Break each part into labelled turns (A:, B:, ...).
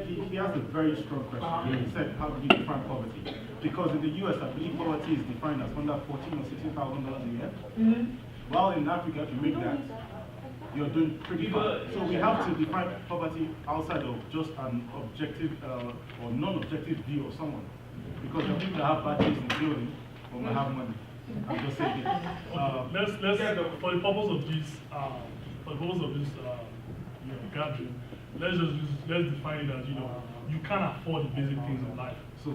A: he asked a very strong question. He said, how do you define poverty? Because in the US, I believe poverty is defined as under $14,000 or $16,000 a year. While in Africa, if you make that, you're doing pretty fine. So we have to define poverty outside of just an objective or non-objective view of someone. Because there are people that have bad days in the building or might have money. I'm just saying.
B: Let's for the purpose of this gathering, let's define it as you can't afford the basic things in life.
A: So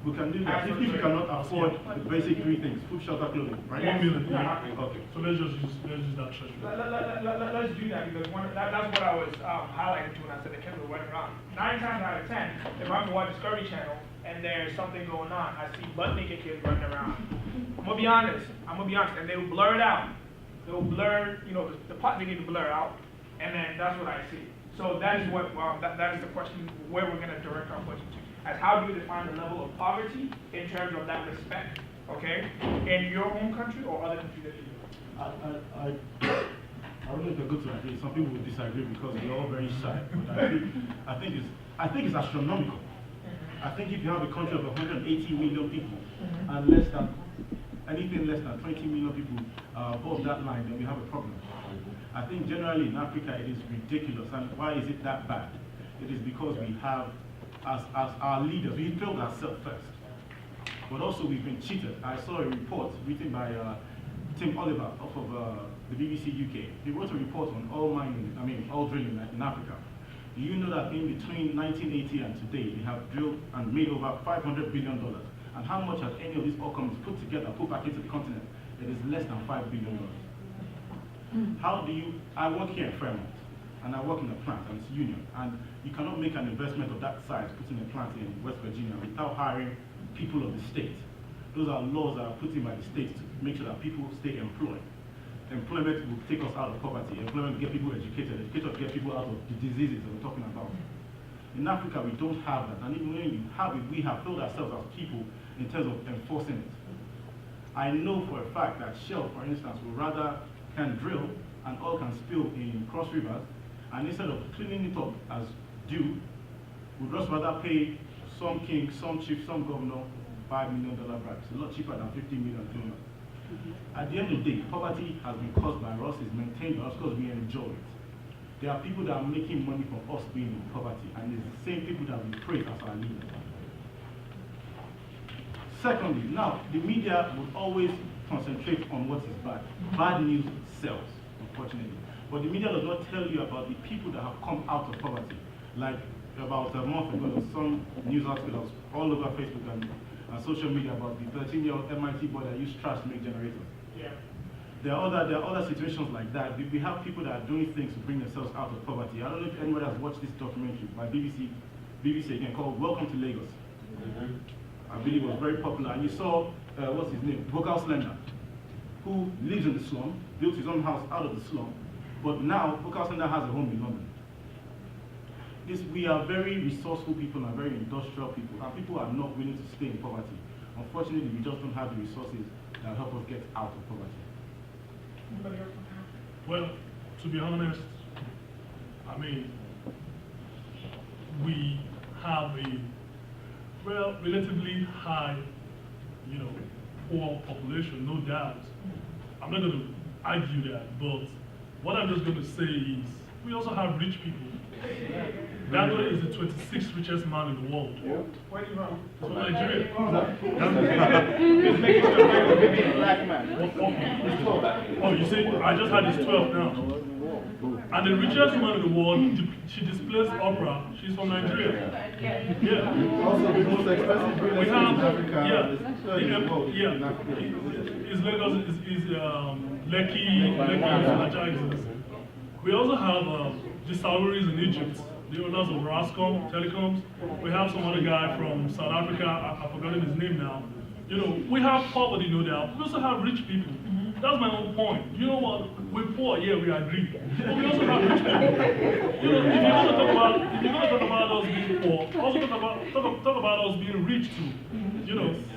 A: we can do that. If you cannot afford the basic three things, food, shelter, clothing, right?
B: 1 million.
A: Yeah. Okay.
B: So let's use that treasure.
C: Let's do that because that's what I was highlighting to when I said the kids were running around. 9 times out of 10, if I'm to watch Discovery Channel and there's something going on, I see butt naked kids running around. I'm gonna be honest, and they will blur it out. They'll blur, the part they need to blur out, and then that's what I see. So that is what that is the question where we're gonna direct our question to. As how do you define the level of poverty in terms of that respect, okay? In your own country or other countries that you live
A: in? I don't know if they're good to agree. Some people will disagree because we're all very shy. But I think it's astronomical. I think if you have a country of 180 million people and anything less than 20 million people above that line, then we have a problem. I think generally in Africa it is ridiculous. And why is it that bad? It is because we have, as our leaders, we failed ourselves first. But also we've been cheated. I saw a report written by Tim Oliver off of the BBC UK. He wrote a report on oil drilling in Africa. Do you know that in between 1980 and today, they have drilled and made over $500 billion? And how much has any of these oil companies put together, put back into the continent? It is less than $5 billion. I work here in Fremont, and I work in a plant, and it's union, and you cannot make an investment of that size, putting a plant in West Virginia without hiring people of the state. Those are laws that are put in by the state to make sure that people stay employed. Employment will take us out of poverty. Employment will get people educated. Education will get people out of the diseases that we're talking about. In Africa, we don't have that. And even when you have it, we have failed ourselves as people in terms of enforcing it. I know for a fact that Shell, for instance, can drill and oil can spill in cross rivers, and instead of cleaning it up as due, would just rather pay some king, some chief, some governor $5 million bribes. It's a lot cheaper than $50 million. At the end of the day, poverty has been caused by us, is maintained by us because we enjoy it. There are people that are making money from us being in poverty, and it's the same people that we praise as our leaders. Secondly, now, the media would always concentrate on what is bad. Bad news sells, unfortunately. But the media does not tell you about the people that have come out of poverty. Like about a month ago, there was some news article that was all over Facebook and social media about the 13-year-old MIT boy that used trash to make generators.
C: Yeah.
A: There are other situations like that. We have people that are doing things to bring themselves out of poverty. I don't know if anybody has watched this documentary by BBC again, called Welcome to Lagos. I believe it was very popular. And you saw, what's his name, Vocal Slender, who lives in the slum, built his own house out of the slum, but now Vocal Slender has a home in London. We are very resourceful people and very industrial people, and people are not willing to stay in poverty. Unfortunately, we just don't have the resources that help us get out of poverty.
B: Well, to be honest, I mean, we have a relatively high, poor population, no doubt. I'm not going to argue that, but what I'm just going to say is we also have rich people. Dangote is the 26th richest man in the world.
C: Where are you from?
B: From Nigeria.
A: Black man.
B: Oh, you see, I just had his 12 now. And the richest woman in the world, she displays opera. She's from Nigeria. Yeah.
A: Also, the most expensive real estate in Africa.
B: Is Lagos, is Lekki, Nigeria. We also have the Saudis in Egypt, the owners of Rascom Telecoms. We have some other guy from South Africa, I've forgotten his name now. We have poverty, no doubt. We also have rich people. That's my own point. You know what? We're poor, yeah, we agree. But we also have rich people. If you're going to talk about us being poor, also talk about us being rich too.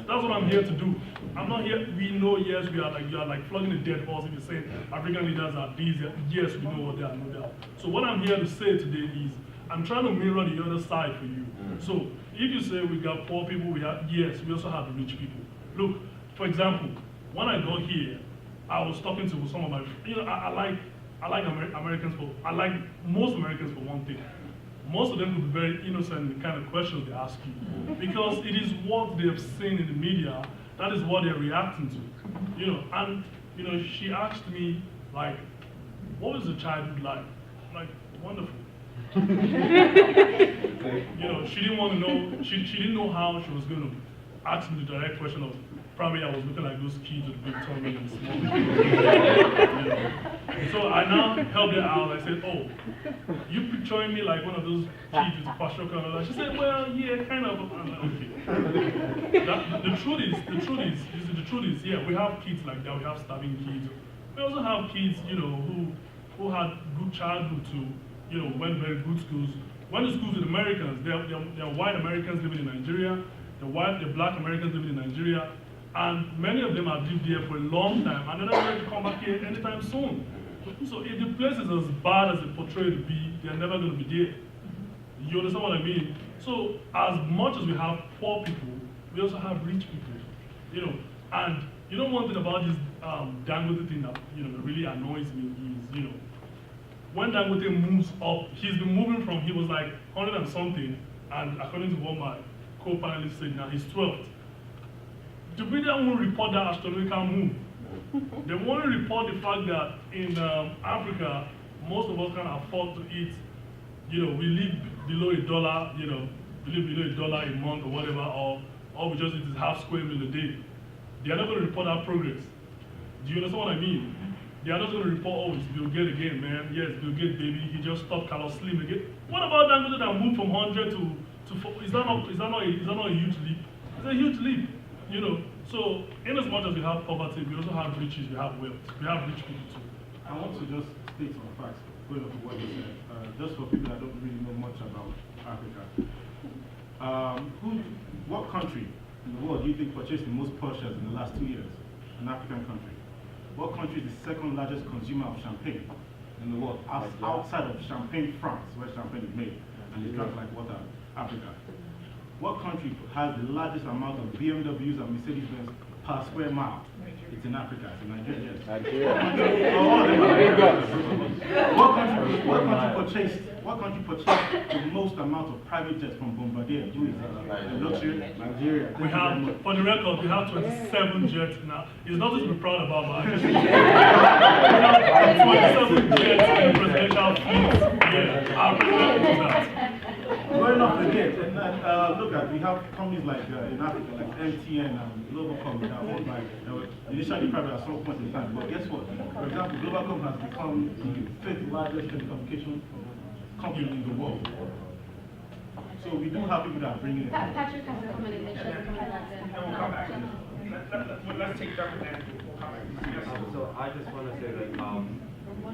B: That's what I'm here to do. I'm not here. We know, yes, you are like flogging a dead horse if you're saying African leaders are these. Yes, we know what they are, no doubt. So what I'm here to say today is, I'm trying to mirror the other side for you. So if you say we got poor people, yes, we also have rich people. Look, for example, when I got here, I was talking to some of my, I like Americans I like most Americans for one thing. Most of them could be very innocent in the kind of questions they ask you, because it is what they have seen in the media, that is what they're reacting to. And she asked me, like, what was the childhood like? Like, wonderful. She didn't want to know, she didn't know how she was going to ask me the direct question of, probably I was looking like those kids with big tummy and small. So I now helped her out. I said, oh, you picturing me like one of those kids with partial color? She said, well, yeah, kind of. I'm like, okay. The truth is, yeah, we have kids like that. We have starving kids. We also have kids, who had good childhood too, went very good schools. Went to schools with Americans. They're white Americans living in Nigeria. They're black Americans living in Nigeria. And many of them have lived here for a long time, and they're not going to come back here anytime soon. So if the place is as bad as they portray it to be, they're never going to be there. You understand what I mean? So as much as we have poor people, we also have rich people. And one thing about this Dangote thing that really annoys me is, when Dangote moves up, he's been moving from, he was like 100 and something, and according to what my co-panelists said, now he's 12th. The media won't report that astronomical move. They won't report the fact that in Africa, most of us can afford to eat, we live below $1, we live below $1 a month or whatever, or we just eat half square meal a day. They are not going to report that progress. Do you understand what I mean? They are not going to report, oh, it's Bill Gates again, man. Yes, Bill Gates, baby, he just stopped Carlos Slim again. What about Dangote that moved from 100 to 4? Is that not a huge leap? It's a huge leap. So in as much as we have poverty, we also have riches, we have wealth, we have rich people too.
A: I want to just state some facts going off of what you said, just for people that don't really know much about Africa. What country in the world do you think purchased the most Porsches in the last 2 years? An African country. What country is the second largest consumer of champagne in the world, outside of Champagne, France, where champagne is made and is drunk like water? Africa. What country has the largest amount of BMWs and Mercedes-Benz per square mile? It's in Africa. It's in Nigeria. What country purchased the most amount of private jets from Bombardier? Who is it? Luxury? Nigeria.
B: We have, for the record, we have 27 jets now. It's nothing to be proud about, but actually, we have 27 jets in the presidential fleet. Yeah, Africa knows that.
A: Going off again, and look at, we have companies like in Africa, like MTN and Globacom that are owned by, initially private at some point in time, but guess what? For example, Globacom has become the 5th largest telecommunication company in the world. So we do have people that are bringing it.
D: Patrick has a comment and then she'll come back.
C: And we'll come back. Let's take that and then we'll come back. Yes.
E: So I just want to say that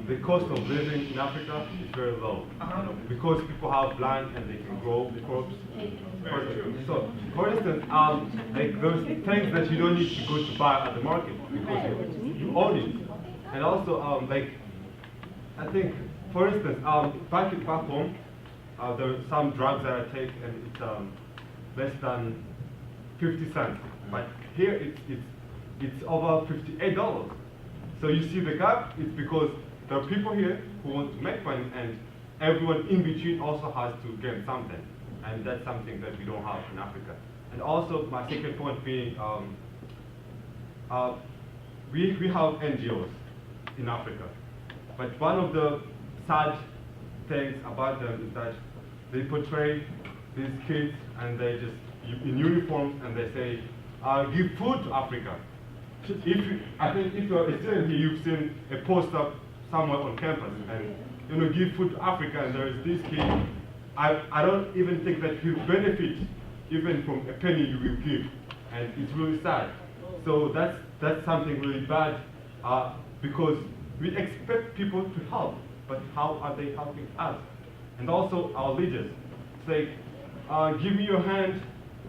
E: the cost of living in Africa is very low because people have land and they can grow crops. So, for instance, like there's things that you don't need to go to buy at the market because you own it. And also, like I think, for instance, back home, there are some drugs that I take and it's less than 50 cents. But here it's over $58. So you see the gap is because there are people here who want to make money and everyone in between also has to get something. And that's something that we don't have in Africa. And also my second point being, we have NGOs in Africa. But one of the sad things about them is that they portray these kids and they just in uniforms and they say, give food to Africa. I think if you're a student here, you've seen a poster somewhere on campus and give food to Africa and there is this kid. I don't even think that he'll benefit even from a penny you will give, and it's really sad. So that's something really bad because we expect people to help, but how are they helping us? And also our leaders say, give me your hand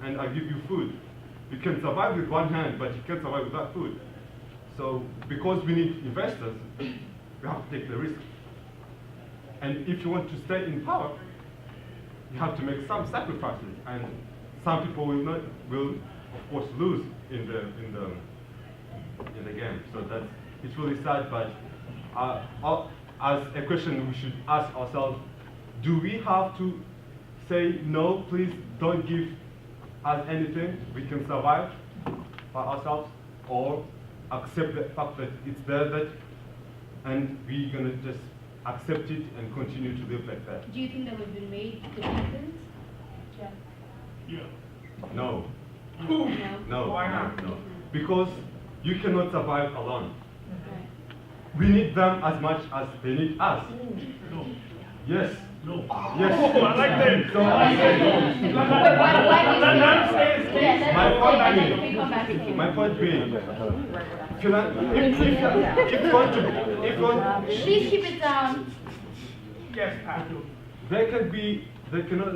E: and I'll give you food. You can survive with one hand, but you can't survive without food. So because we need investors, we have to take the risk. And if you want to stay in power, you have to make some sacrifices, and some people will of course lose in the game. So it's really sad. But as a question we should ask ourselves: do we have to say no? Please don't give us anything. We can survive by ourselves, or accept the fact that it's there, and we're gonna just accept it and continue to live like that.
D: Do you think that we've been made dependent? Yeah.
B: Yeah.
E: No.
D: No.
E: No.
C: Why not?
E: No. Because you cannot survive alone.
D: Okay.
E: We need them as much as they need us.
B: No.
E: Yes.
B: No.
E: Yes.
B: I like that.
E: So I say no.
D: Why do you say yes?
E: My point
D: And then
E: being-
D: we come back to you.
E: My point being, if you want,
D: Please keep it down.
C: Yes, Pat.
E: they cannot,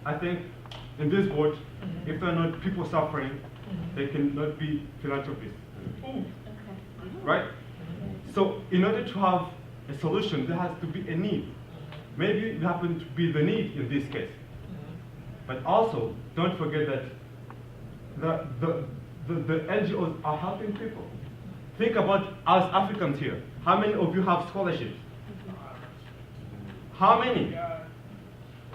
E: I think, in this world, if there are not people suffering, they cannot be philanthropists,
D: Okay.
E: right? So in order to have a solution, there has to be a need. Maybe it happened to be the need in this case. But also, don't forget that the NGOs are helping people. Think about us Africans here. How many of you have scholarships? How many?
B: Are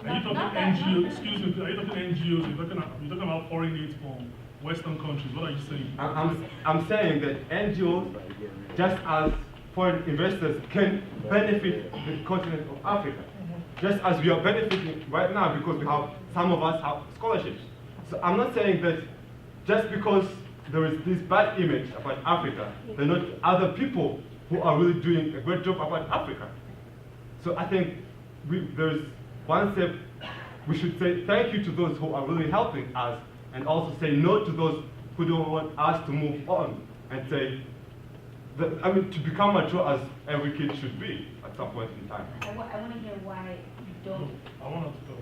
B: you talking
D: Not that-
B: NGOs? Excuse me. Are you talking NGOs? You're talking about foreign aid from Western countries. What are you saying?
E: I'm saying that NGOs, just as foreign investors, can benefit the continent of Africa. Just as we are benefiting right now because some of us have scholarships. So I'm not saying that just because there is this bad image about Africa, there are not other people who are really doing a great job about Africa. So I think there's one step. We should say thank you to those who are really helping us, and also say no to those who don't want us to move on, and say, to become mature as every kid should be at some point in time.
D: I want to hear why you don't.
B: I want her to go.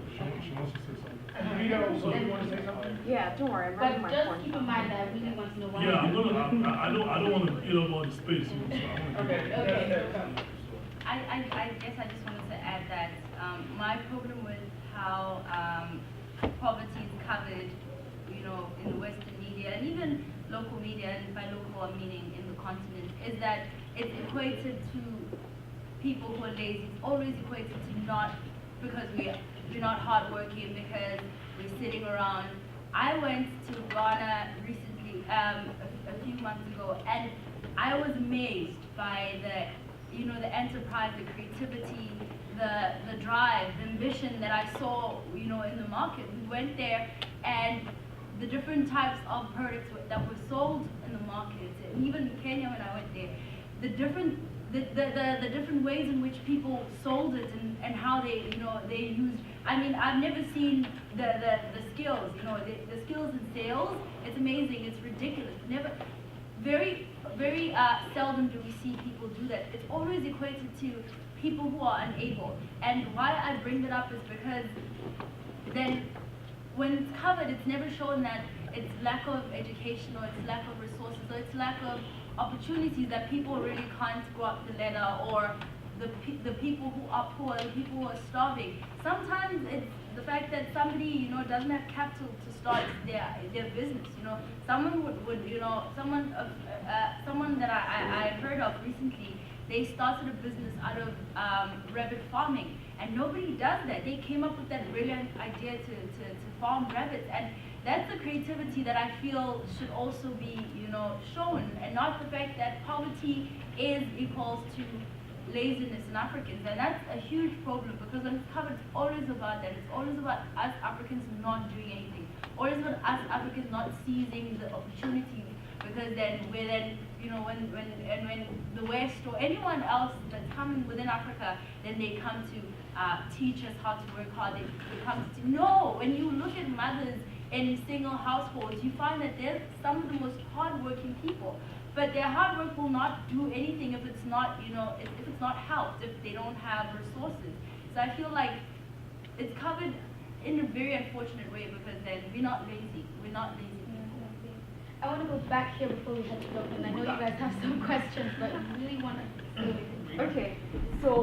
B: She wants to say something.
C: And Rita, also, you want to say something?
F: Yeah, don't worry, I'm writing
D: But
F: my
D: just
F: point.
D: keep in mind that I really want to know why.
B: Yeah, I'm gonna. I don't want to eat up all the space. So I want to.
C: Okay.
D: Okay.
G: I guess I just wanted to add that my problem with how poverty is covered, in the Western media and even local media, and by local I'm meaning in the continent, is that it's equated to people who are lazy. It's always equated to not because we're not hardworking, because we're sitting around. I went to Ghana recently, a few months ago, and I was amazed by the enterprise, the creativity, the drive, the ambition that I saw, in the market. We went there, and the different types of products that were sold in the market, and even in Kenya when I went there, the different ways in which people sold it and how they used. I mean, I've never seen the skills, the skills in sales. It's amazing. It's ridiculous. Very seldom do we see people do that. It's always equated to people who are unable. And why I bring that up is because then when it's covered, it's never shown that it's lack of education, or it's lack of resources, or it's lack of opportunities, that people really can't go up the ladder, or the people who are poor, the people who are starving. Sometimes it's the fact that somebody, doesn't have capital to start their business. Someone someone that I heard of recently, they started a business out of rabbit farming, and nobody does that. They came up with that brilliant idea to farm rabbits, and that's the creativity that I feel should also be, shown, and not the fact that poverty equals to laziness in Africans. And that's a huge problem, because when it's covered, it's always about that. It's always about us Africans not doing anything. Always about us Africans not seizing the opportunities, because then when the West or anyone else that's coming within Africa, then they come to teach us how to work hard. They come to no. When you look at mothers in single households, you find that they're some of the most hardworking people. But their hard work will not do anything if it's not, if it's not helped, if they don't have resources. So I feel like it's covered in a very unfortunate way, because then we're not lazy. We're not lazy.
D: I want to go back here before we head to Brooklyn. I know you guys have some questions, but I really want to.
F: Okay, so